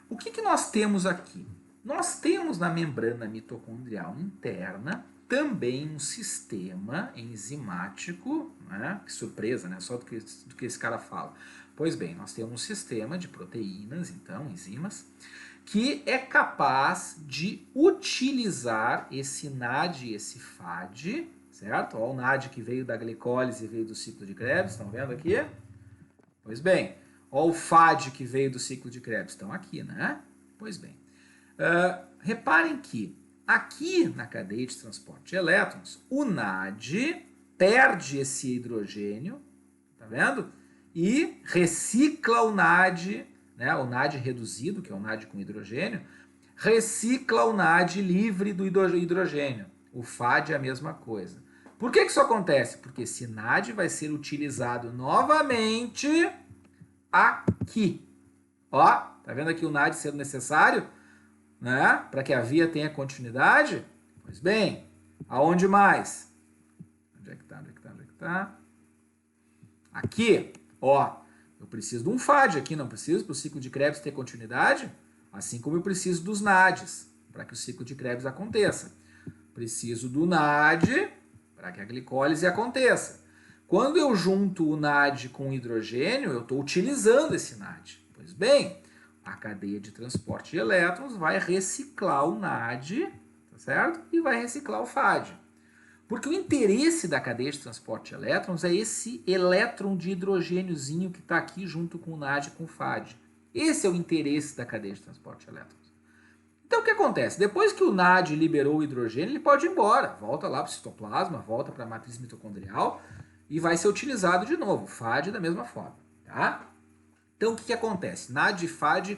o que nós temos aqui? Nós temos na membrana mitocondrial interna também um sistema enzimático, né? Que surpresa, né? Só do que esse cara fala. Pois bem, nós temos um sistema de proteínas, então, enzimas, que é capaz de utilizar esse NAD e esse FAD, certo? Olha o NAD que veio da glicólise e veio do ciclo de Krebs, estão vendo aqui? Pois bem, olha o FAD que veio do ciclo de Krebs, estão aqui, né? Pois bem, reparem que aqui na cadeia de transporte de elétrons, o NAD perde esse hidrogênio, tá vendo? e recicla o NAD, né, o NAD reduzido, que é o NAD com hidrogênio, recicla o NAD livre do hidrogênio. O FAD é a mesma coisa. Por que isso acontece? Porque esse NAD vai ser utilizado novamente aqui. Ó, tá vendo aqui o NAD sendo necessário, né, para que a via tenha continuidade? Pois bem, aonde mais? Onde é que tá? Onde é que tá? Onde é que tá? Aqui, ó, eu preciso de um FAD aqui, não preciso para o ciclo de Krebs ter continuidade? Assim como eu preciso dos NADs para que o ciclo de Krebs aconteça. Preciso do NAD para que a glicólise aconteça. Quando eu junto o NAD com o hidrogênio, eu estou utilizando esse NAD. Pois bem, a cadeia de transporte de elétrons vai reciclar o NAD, tá certo? E vai reciclar o FAD. Porque o interesse da cadeia de transporte de elétrons é esse elétron de hidrogêniozinho que está aqui junto com o NAD e com o FAD. Esse é o interesse da cadeia de transporte de elétrons. Então o que acontece? Depois que o NAD liberou o hidrogênio, ele pode ir embora. Volta lá para o citoplasma, volta para a matriz mitocondrial e vai ser utilizado de novo. O FAD da mesma forma. Tá? Então o que acontece? NAD e FAD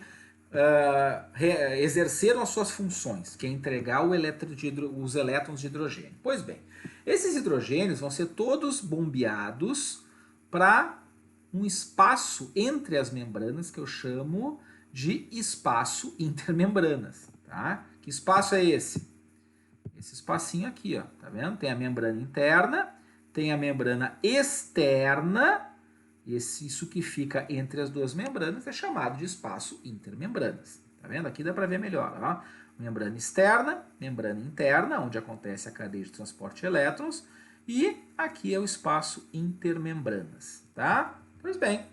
exerceram as suas funções, que é entregar os elétrons de hidrogênio. Pois bem, esses hidrogênios vão ser todos bombeados para um espaço entre as membranas que eu chamo de espaço intermembranas. Tá? Que espaço é esse? Esse espacinho aqui, ó, tá vendo? Tem a membrana interna, tem a membrana externa. Isso que fica entre as duas membranas é chamado de espaço intermembranas. Tá vendo? Aqui dá para ver melhor. Ó. Membrana externa, membrana interna, onde acontece a cadeia de transporte de elétrons. E aqui é o espaço intermembranas. Tá? Pois bem.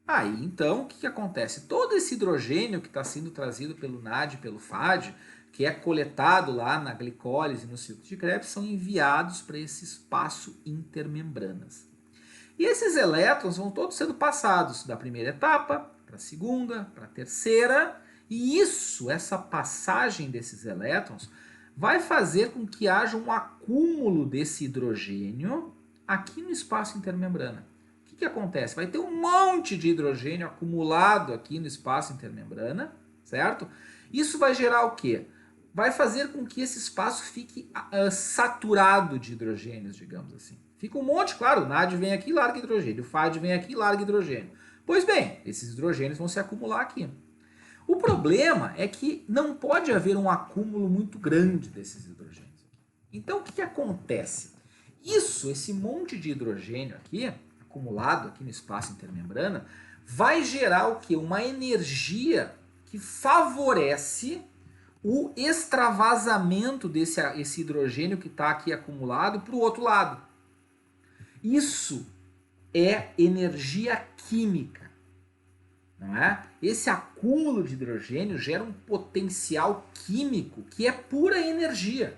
Aí, então, o que acontece? Todo esse hidrogênio que está sendo trazido pelo NAD, pelo FAD, que é coletado lá na glicólise, no ciclo de Krebs, são enviados para esse espaço intermembranas. E esses elétrons vão todos sendo passados da primeira etapa para a segunda, para a terceira, e essa passagem desses elétrons, vai fazer com que haja um acúmulo desse hidrogênio aqui no espaço intermembrana. O que acontece? Vai ter um monte de hidrogênio acumulado aqui no espaço intermembrana, certo? Isso vai gerar o quê? Vai fazer com que esse espaço fique saturado de hidrogênios, digamos assim. Fica um monte, claro, o NAD vem aqui e larga hidrogênio, o FAD vem aqui e larga hidrogênio. Pois bem, esses hidrogênios vão se acumular aqui. O problema é que não pode haver um acúmulo muito grande desses hidrogênios. Então, o que acontece? Esse monte de hidrogênio aqui, acumulado aqui no espaço intermembrana, vai gerar o quê? Uma energia que favorece o extravasamento desse hidrogênio que está aqui acumulado para o outro lado. Isso é energia química, não é? Esse acúmulo de hidrogênio gera um potencial químico que é pura energia.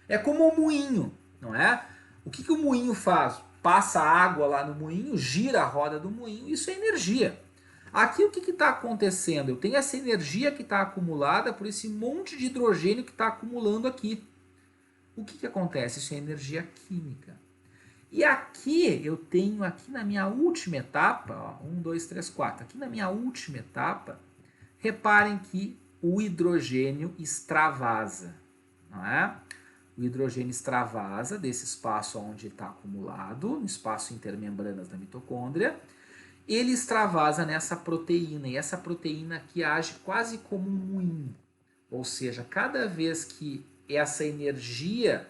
É como um moinho, não é? O que o moinho faz? Passa água lá no moinho, gira a roda do moinho, isso é energia. Aqui o que está acontecendo? Eu tenho essa energia que está acumulada por esse monte de hidrogênio que está acumulando aqui. O que acontece? Isso é energia química. E aqui eu tenho, aqui na minha última etapa, ó, 1, 2, 3, 4, aqui na minha última etapa, reparem que o hidrogênio extravasa, não é? O hidrogênio extravasa desse espaço onde está acumulado, no espaço intermembranas da mitocôndria, ele extravasa nessa proteína, e essa proteína aqui age quase como um moinho. Ou seja, cada vez que essa energia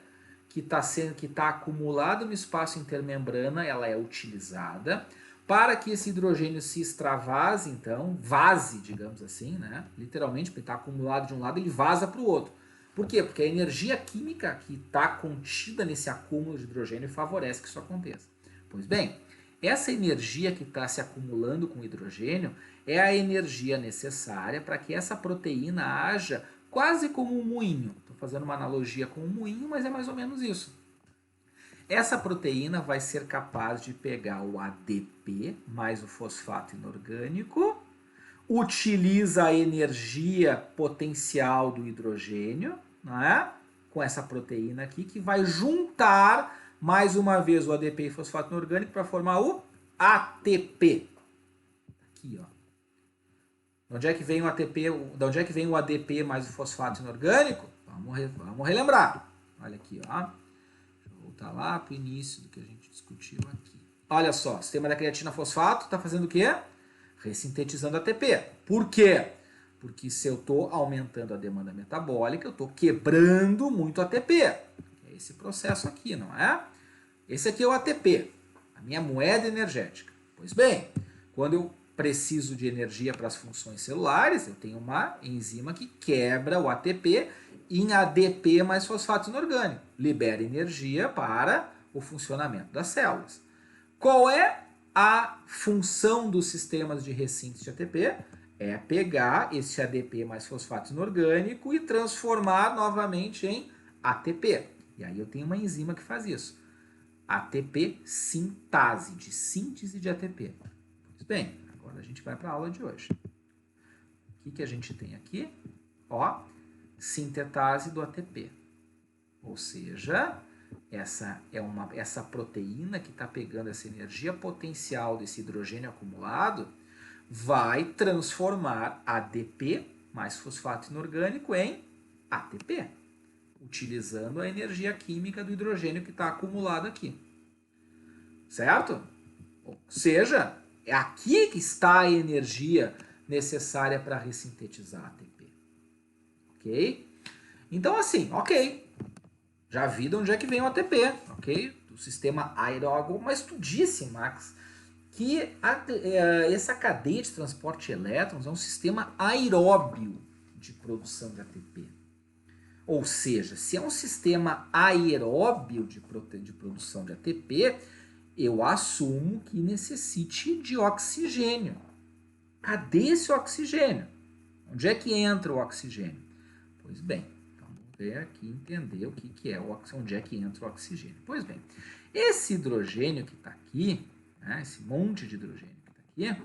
que está acumulada no espaço intermembrana, ela é utilizada para que esse hidrogênio se extravase, então, vaze, digamos assim, né? Literalmente, porque está acumulado de um lado, ele vaza para o outro. Por quê? Porque a energia química que está contida nesse acúmulo de hidrogênio favorece que isso aconteça. Pois bem, essa energia que está se acumulando com o hidrogênio é a energia necessária para que essa proteína haja quase como um moinho. Estou fazendo uma analogia com um moinho, mas é mais ou menos isso. Essa proteína vai ser capaz de pegar o ADP mais o fosfato inorgânico, utiliza a energia potencial do hidrogênio, não é? Com essa proteína aqui, que vai juntar mais uma vez o ADP e fosfato inorgânico para formar o ATP. Aqui, ó. De onde é que vem o ATP? De onde é que vem o ADP mais o fosfato inorgânico? Vamos relembrar. Olha aqui, ó. Deixa eu voltar lá para o início do que a gente discutiu aqui. Olha só, o sistema da creatina fosfato está fazendo o quê? Ressintetizando ATP. Por quê? Porque se eu estou aumentando a demanda metabólica, eu estou quebrando muito ATP. É esse processo aqui, não é? Esse aqui é o ATP, a minha moeda energética. Pois bem, quando eu preciso de energia para as funções celulares, eu tenho uma enzima que quebra o ATP em ADP mais fosfato inorgânico. Libera energia para o funcionamento das células. Qual é a função dos sistemas de ressíntese de ATP? É pegar esse ADP mais fosfato inorgânico e transformar novamente em ATP. E aí eu tenho uma enzima que faz isso. ATP sintase, de síntese de ATP. Pois bem, agora a gente vai para a aula de hoje. O que a gente tem aqui? Ó, sintetase do ATP. Ou seja, essa proteína que está pegando essa energia potencial desse hidrogênio acumulado vai transformar ADP mais fosfato inorgânico em ATP, utilizando a energia química do hidrogênio que está acumulado aqui. Certo? Ou seja, é aqui que está a energia necessária para ressintetizar ATP. Ok? Então, assim, ok. Já vi de onde é que vem o ATP, ok? Do sistema aeróbico. Mas tu disse, Max, que essa cadeia de transporte de elétrons é um sistema aeróbio de produção de ATP. Ou seja, se é um sistema aeróbio de produção de ATP, eu assumo que necessite de oxigênio. Cadê esse oxigênio? Onde é que entra o oxigênio? Pois bem, vamos ver aqui, entender o que é onde é que entra o oxigênio. Pois bem, esse hidrogênio que está aqui, né, esse monte de hidrogênio que está aqui,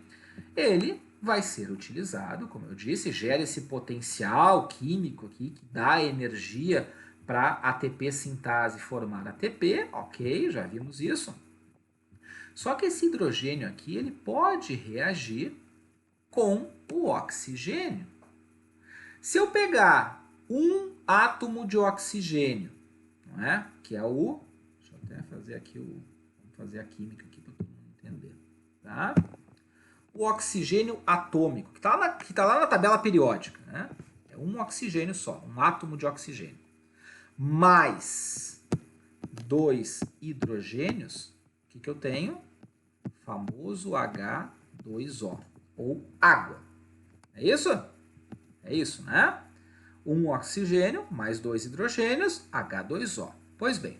ele vai ser utilizado, como eu disse, gera esse potencial químico aqui que dá energia para ATP sintase formar ATP, ok, já vimos isso. Só que esse hidrogênio aqui, ele pode reagir com o oxigênio. Se eu pegar um átomo de oxigênio, não é? Que é o... Deixa eu até fazer aqui vamos fazer a química aqui para todo mundo entender, tá? O oxigênio atômico, que tá lá na tabela periódica, né? É um oxigênio só, um átomo de oxigênio. Mais 2 hidrogênios, o que eu tenho? O famoso H2O, ou água. É isso? É isso, né? Um oxigênio mais 2 hidrogênios, H2O. Pois bem,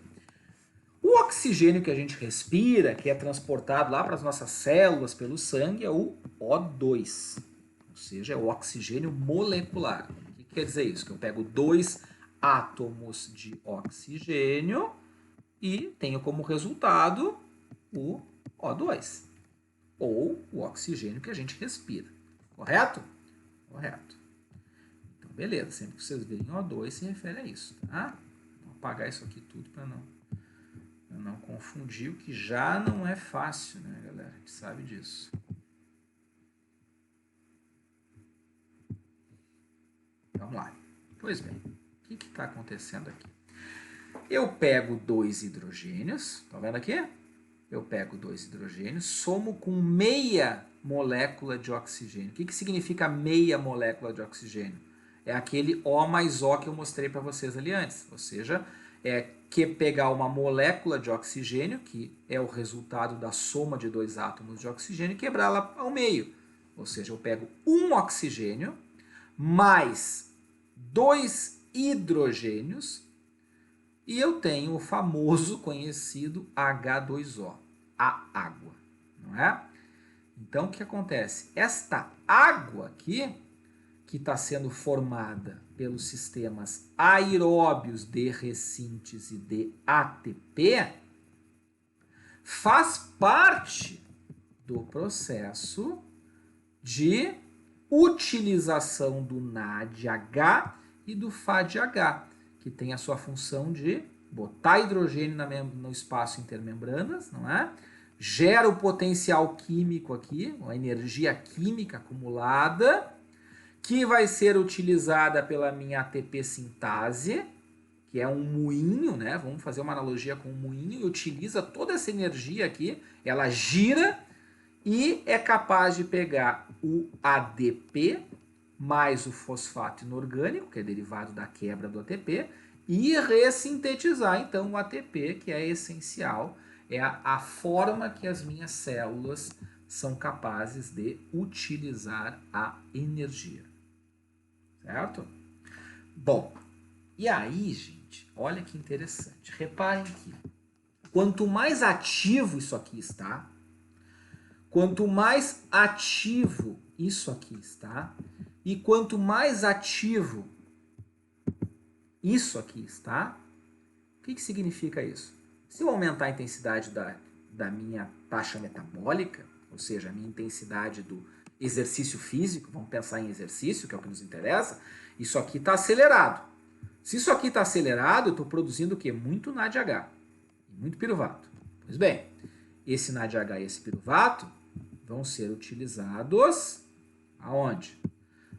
o oxigênio que a gente respira, que é transportado lá para as nossas células pelo sangue, é o O2. Ou seja, é o oxigênio molecular. O que quer dizer isso? Que eu pego 2 átomos de oxigênio e tenho como resultado o O2. Ou o oxigênio que a gente respira. Correto? Correto. Então, beleza. Sempre que vocês verem O2, se refere a isso, tá? Vou apagar isso aqui tudo para não confundir, o que já não é fácil, né, galera? A gente sabe disso. Vamos lá. Pois bem, o que está acontecendo aqui? Eu pego 2 hidrogênios, tá vendo aqui? Eu pego 2 hidrogênios, somo com meia molécula de oxigênio. O que significa meia molécula de oxigênio? É aquele O mais O que eu mostrei para vocês ali antes. Ou seja, é que pegar uma molécula de oxigênio, que é o resultado da soma de 2 átomos de oxigênio, e quebrá-la ao meio. Ou seja, eu pego um oxigênio mais 2 hidrogênios e eu tenho o famoso conhecido H2O, a água, não é? Então, o que acontece? Esta água aqui, que está sendo formada pelos sistemas aeróbios de ressíntese de ATP, faz parte do processo de utilização do NADH e do FADH, que tem a sua função de botar hidrogênio no espaço intermembranas, não é? gera o potencial químico aqui, a energia química acumulada, que vai ser utilizada pela minha ATP sintase, que é um moinho, né? Vamos fazer uma analogia com um moinho, e utiliza toda essa energia aqui, ela gira e é capaz de pegar o ADP mais o fosfato inorgânico, que é derivado da quebra do ATP, e ressintetizar então o ATP, que é essencial, é a forma que as minhas células são capazes de utilizar a energia. Certo? Bom, e aí, gente, olha que interessante. Reparem que quanto mais ativo isso aqui está, quanto mais ativo isso aqui está, e quanto mais ativo isso aqui está, o que significa isso? Se eu aumentar a intensidade da minha taxa metabólica, ou seja, a minha intensidade do exercício físico, vamos pensar em exercício, que é o que nos interessa, isso aqui está acelerado. Se isso aqui está acelerado, eu estou produzindo o quê? Muito NADH, muito piruvato. Pois bem, esse NADH e esse piruvato vão ser utilizados aonde?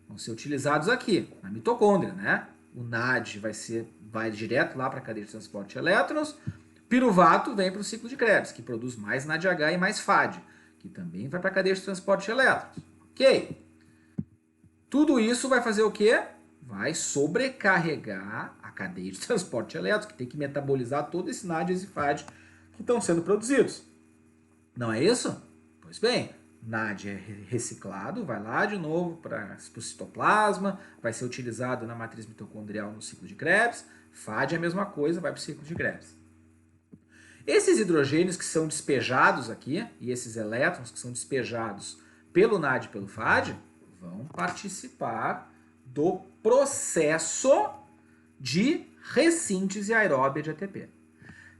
Vão ser utilizados aqui, na mitocôndria, né? O NAD vai direto lá para a cadeia de transporte de elétrons, piruvato vem para o ciclo de Krebs, que produz mais NADH e mais FAD, que também vai para a cadeia de transporte de elétrons. Ok? Tudo isso vai fazer o quê? Vai sobrecarregar a cadeia de transporte de elétrons, que tem que metabolizar todo esse NAD e esse FAD que estão sendo produzidos. Não é isso? Pois bem, NAD é reciclado, vai lá de novo para o citoplasma, vai ser utilizado na matriz mitocondrial no ciclo de Krebs, FAD é a mesma coisa, vai para o ciclo de Krebs. Esses hidrogênios que são despejados aqui, e esses elétrons que são despejados pelo NAD e pelo FAD, vão participar do processo de ressíntese aeróbia de ATP.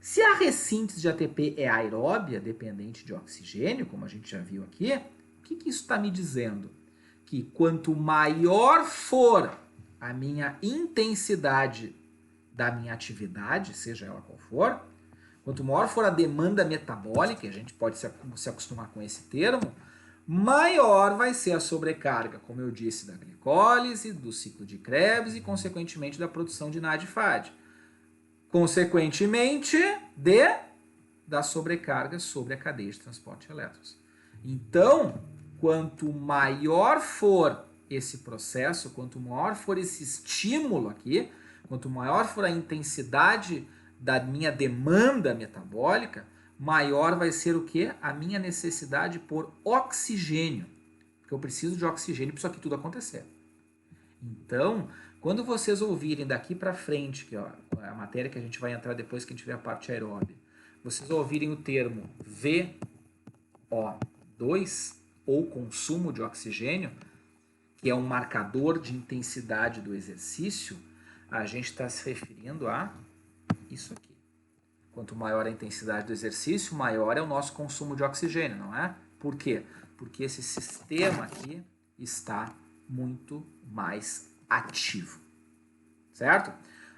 Se a ressíntese de ATP é aeróbia, dependente de oxigênio, como a gente já viu aqui, o que isso está me dizendo? Que quanto maior for a minha intensidade da minha atividade, seja ela qual for, quanto maior for a demanda metabólica, a gente pode se acostumar com esse termo, maior vai ser a sobrecarga, como eu disse, da glicólise, do ciclo de Krebs e, consequentemente, da produção de NAD/FAD. Consequentemente, da sobrecarga sobre a cadeia de transporte de elétrons. Então, quanto maior for esse processo, quanto maior for esse estímulo aqui, quanto maior for a intensidade da minha demanda metabólica, maior vai ser o quê? A minha necessidade por oxigênio. Porque eu preciso de oxigênio para isso aqui tudo acontecer. Então, quando vocês ouvirem daqui para frente, que ó, a matéria que a gente vai entrar depois que a gente tiver a parte aeróbia, vocês ouvirem o termo VO2, ou consumo de oxigênio, que é um marcador de intensidade do exercício, a gente está se referindo a isso aqui. Quanto maior a intensidade do exercício, maior é o nosso consumo de oxigênio, não é? Por quê? Porque esse sistema aqui está muito mais ativo, certo?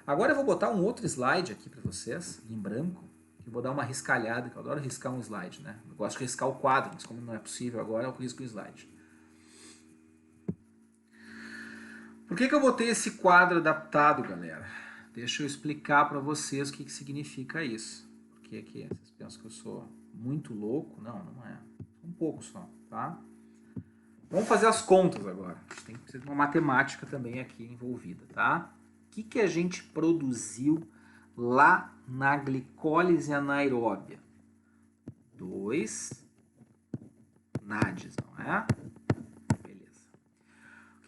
Agora eu vou botar um outro slide aqui para vocês, em branco, que eu vou dar uma riscalhada, que eu adoro riscar um slide, né? Eu gosto de riscar o quadro, mas como não é possível agora, eu risco o slide. Por que eu botei esse quadro adaptado, galera? Deixa eu explicar para vocês o que significa isso. Porque aqui vocês pensam que eu sou muito louco? Não, não é. Um pouco só, tá? Vamos fazer as contas agora. Tem que ter uma matemática também aqui envolvida, tá? O que a gente produziu lá na glicólise anaeróbia? 2 NADs, não é? Beleza.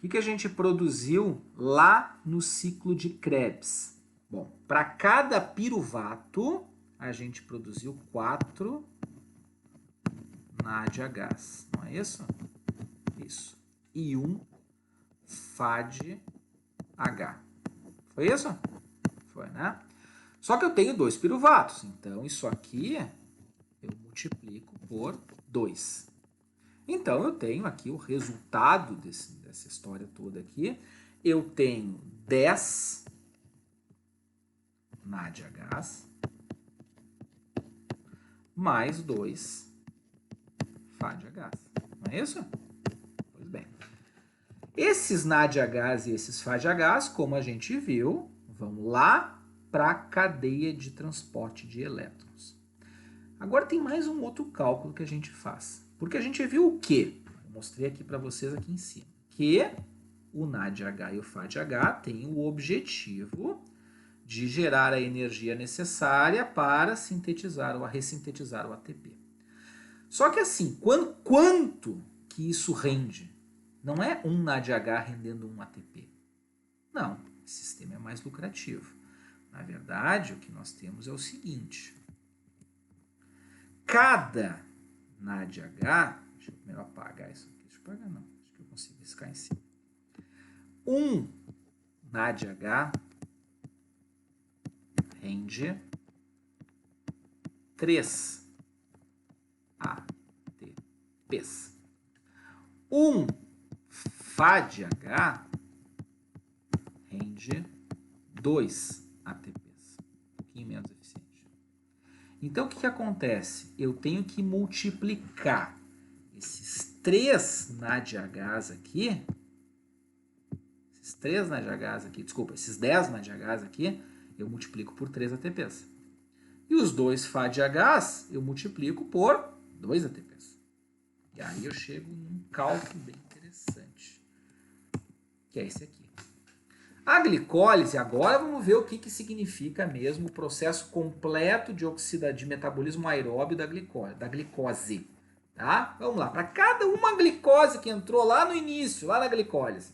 O que a gente produziu lá no ciclo de Krebs? Bom, para cada piruvato, a gente produziu 4 NADHs, não é isso? Isso. E 1 FADH. Foi isso? Foi, né? Só que eu tenho 2 piruvatos, então isso aqui eu multiplico por 2. Então eu tenho aqui o resultado dessa história toda aqui. Eu tenho 10 NADHs mais 2 FADH. Não é isso? Pois bem. Esses NADH e esses FADH, como a gente viu, vão lá para a cadeia de transporte de elétrons. Agora tem mais um outro cálculo que a gente faz. Porque a gente viu o quê? Eu mostrei aqui para vocês aqui em cima. Que o NADH e o FADH têm o objetivo de gerar a energia necessária para sintetizar ou ressintetizar o ATP. Só que assim, quanto que isso rende? Não é um NADH rendendo um ATP. Não, esse sistema é mais lucrativo. Na verdade, o que nós temos é o seguinte. Cada NADH... Deixa eu primeiro apagar isso aqui. Deixa eu apagar não. Acho que eu consigo riscar em cima. Um NADH rende 3 ATPs. Um FADH rende 2 ATPs. Um pouquinho menos eficiente. Então, o que acontece? Eu tenho que multiplicar esses 3 NADHs aqui, esses 10 NADHs aqui, eu multiplico por 3 ATPs. E os 2 FADHs eu multiplico por 2 ATPs. E aí eu chego num cálculo bem interessante, que é esse aqui. A glicólise, agora vamos ver o que significa mesmo o processo completo de metabolismo aeróbio da glicose. Tá? Vamos lá, para cada uma glicose que entrou lá no início, lá na glicólise,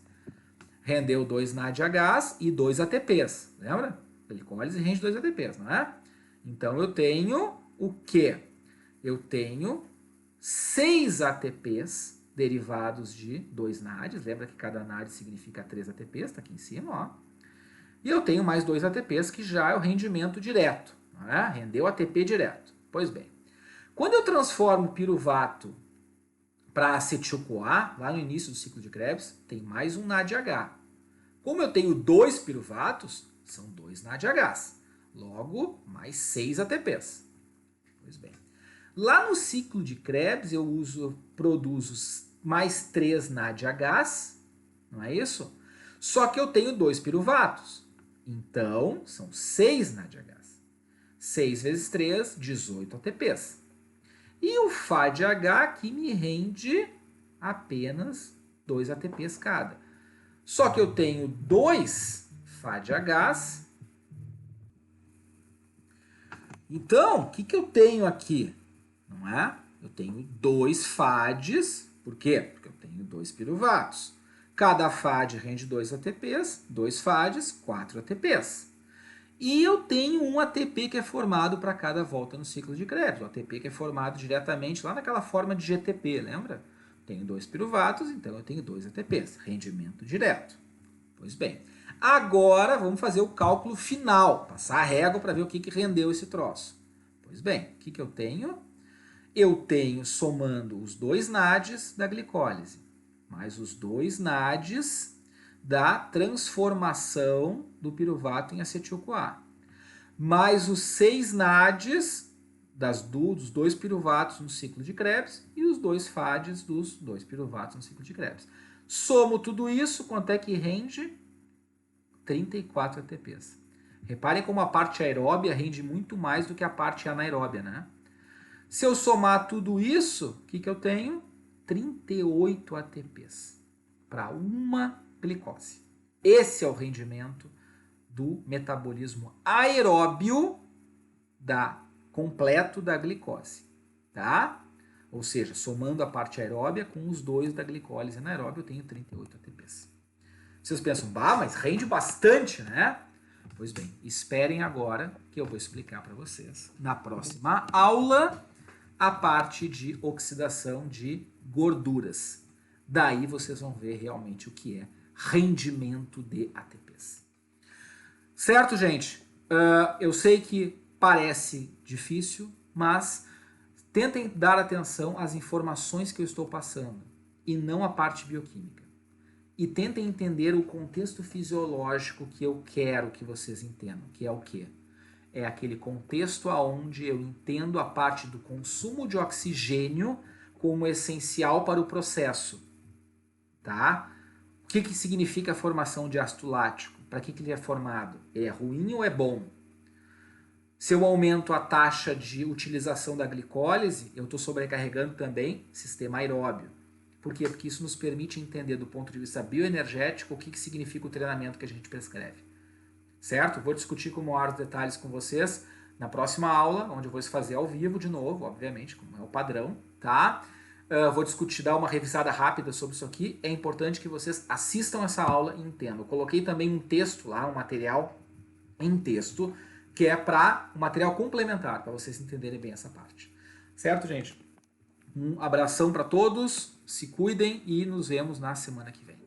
rendeu 2 NADHs e 2 ATPs. Lembra? A glicólise rende 2 ATPs, não é? Então eu tenho o quê? Eu tenho 6 ATPs derivados de 2 NADs. Lembra que cada NAD significa 3 ATPs, está aqui em cima, ó. E eu tenho mais 2 ATPs, que já é o rendimento direto. Não é? Rendeu ATP direto. Pois bem, quando eu transformo piruvato para acetil-CoA, lá no início do ciclo de Krebs, tem mais um NADH. Como eu tenho 2 piruvatos, são 2 NADHs. Logo, mais 6 ATPs. Pois bem. Lá no ciclo de Krebs, eu produzo mais 3 NADHs, não é isso? Só que eu tenho 2 piruvatos. Então, são 6 NADHs. 6 vezes 3, 18 ATPs. E o FADH aqui me rende apenas 2 ATPs cada. Só que eu tenho 2 FADHs. Então, o que eu tenho aqui? Não é? Eu tenho 2 FADs. Por quê? Porque eu tenho 2 piruvatos. Cada FAD rende 2 ATPs, 2 FADs, 4 ATPs. E eu tenho um ATP que é formado para cada volta no ciclo de Krebs. O ATP que é formado diretamente lá naquela forma de GTP, lembra? Tenho 2 piruvatos, então eu tenho 2 ATPs. Rendimento direto. Pois bem, agora vamos fazer o cálculo final. Passar a régua para ver o que rendeu esse troço. Pois bem, o que eu tenho? Eu tenho, somando os 2 NADs da glicólise, mais os 2 NADs da transformação do piruvato em acetil-CoA, mais os 6 NADs dos 2 piruvatos no ciclo de Krebs e os 2 FADs dos 2 piruvatos no ciclo de Krebs. Somo tudo isso, quanto é que rende? 34 ATPs. Reparem como a parte aeróbia rende muito mais do que a parte anaeróbia, né? Se eu somar tudo isso, o que eu tenho? 38 ATPs para uma glicose. Esse é o rendimento do metabolismo aeróbio completo da glicose, tá? Ou seja, somando a parte aeróbia com os 2 da glicólise anaeróbia, eu tenho 38 ATPs. Vocês pensam, mas rende bastante, né? Pois bem, esperem agora que eu vou explicar para vocês na próxima aula a parte de oxidação de gorduras. Daí vocês vão ver realmente o que é rendimento de ATPs. Certo, gente? Eu sei que parece difícil, mas tentem dar atenção às informações que eu estou passando e não à parte bioquímica. E tentem entender o contexto fisiológico que eu quero que vocês entendam, que é o quê? É aquele contexto onde eu entendo a parte do consumo de oxigênio como essencial para o processo, tá? O que significa a formação de ácido lático? Para que ele é formado? Ele é ruim ou é bom? Se eu aumento a taxa de utilização da glicólise, eu estou sobrecarregando também o sistema aeróbio. Por quê? Porque isso nos permite entender do ponto de vista bioenergético o que significa o treinamento que a gente prescreve. Certo? Vou discutir com maiores detalhes com vocês na próxima aula, onde eu vou fazer ao vivo de novo, obviamente, como é o padrão, tá? Vou discutir, dar uma revisada rápida sobre isso aqui. É importante que vocês assistam essa aula e entendam. Eu coloquei também um texto lá, um material em texto, que é para um material complementar, para vocês entenderem bem essa parte. Certo, gente? Um abração para todos, se cuidem e nos vemos na semana que vem.